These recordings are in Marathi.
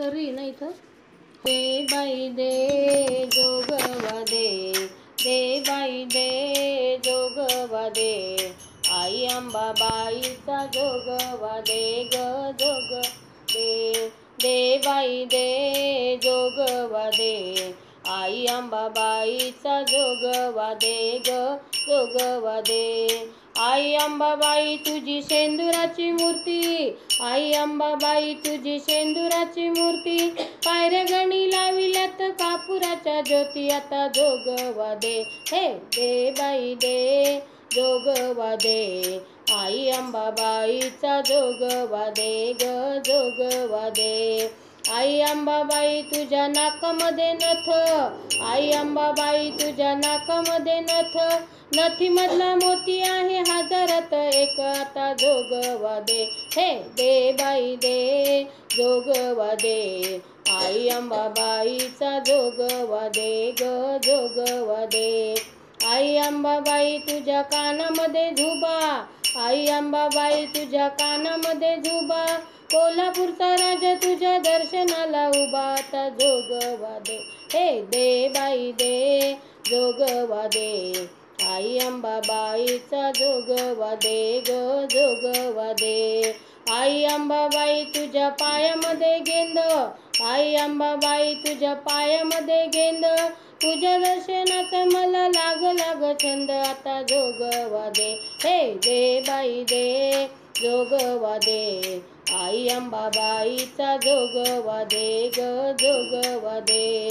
सरी ना इथं. दे बाई दे जोगवा दे, दे बाई दे जोगवा दे, आई अंबाबाईचा जोगवा दे ग जोग दे. दे बाई दे जोगवा दे, आई अंबाबाईचा जोगवा दे ग जोगवा दे. आई अंबाबाई तुझी शेंदुराची मूर्ती, आई अंबाबाई तुझी शेंदुराची मूर्ती, पायऱ्या गणी लाविल्यात कापुराच्या ज्योती, आता जोगवा दे हे दे बाई दे जोगवा दे, आई अंबाबाईचा जोगवा दे ग जोगवा दे. आई अंबाबाई तुझ्या नाकामध्ये नथ, आई अंबाबाई तुझ्या नाकामध्ये नथ, नथीमधला मोती आहे हजारात एक, आता जोगवा दे हे दे बाई दे जोगवा दे, आई अंबाबाईचा जोगवा दे ग जोगवा दे. आई अंबाबाई तुझ्या कानामध्ये झुबा, आई अंबाबाई तुझ्या कानामध्ये झुबा, कोल्हापूरचा राजा तुझ्या दर्शनाला उभा, आता जोगवा दे हे दे बाई दे जोगवा दे, आई अंबाबाईचा जोगवा दे ग जोगवा दे. आई अंबाबाई तुझ्या पायामध्ये गेंद, आई अंबाबाई तुझ्या पायामध्ये गेंद, तुझ्या दर्शनाचा मला लाग लाग छंद, आता जोगवा दे हे दे बाई दे जोगवा दे, आई अंबाबाईचा जोगवा दे ग जोगवा दे.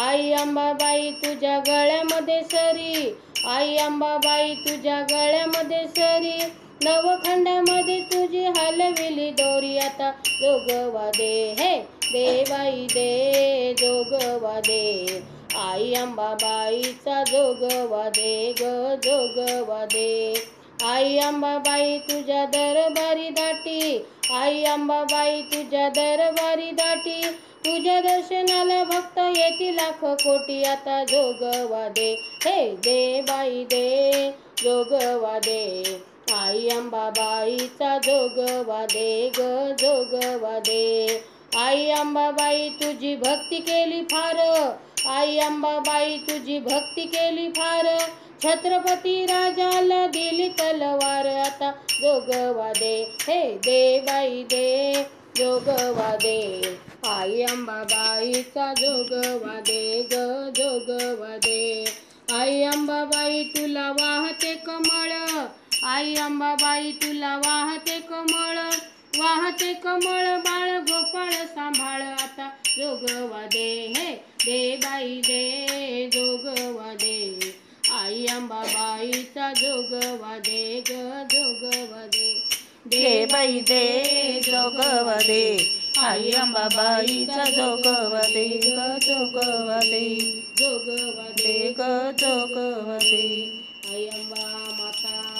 आई अंबाबाई तुझ्या गळ्यामध्ये सरी, आई अंबाबाई तुझ्या गळ्यामध्ये सरी, नवखंडामध्ये तुझी हलविली दोरी, आता जोगवा दे हे दे बाई दे जोगवा दे, आई अंबाबाईचा जोगवा दे ग जोगवा दे. आई अंबाबाई तुझ्या दरबारी दाटी, आई अंबाबाई तुझ्या दरबारी दाटी, तुझ्या दर्शनाला भक्त येतील लाख कोटी, आता जोगवा दे हे दे बाई दे जोगवा दे, आई अंबाबाईचा जोगवा दे ग जोगवा दे. आई अंबाबाई तुझी भक्ती केली फार, आई अंबाबाई तुझी भक्ती केली फार, छत्रपती राजाला दिली तलवार, आता जोगवा दे हे दे बाई दे जोगवा दे, आई अंबाबाईचा जोगवा दे ग जोगवा दे. आई अंबाबाई तुला वाहते कमळ, आई अंबाबाई तुला वाहते कमळ, वाहते कमळ बाळ गोपाळ सांभाळ, आता जोगवा दे हे दे बाई दे जोगवा दे, आई अंबाबाईचा जोगवा दे ग जोगवा दे. दे बाई दे जोगवा दे, आई अंबाबाईचा जोगवा दे ग जोगवा दे, जोगवा दे ग जोगवा दे. आई अंबा माता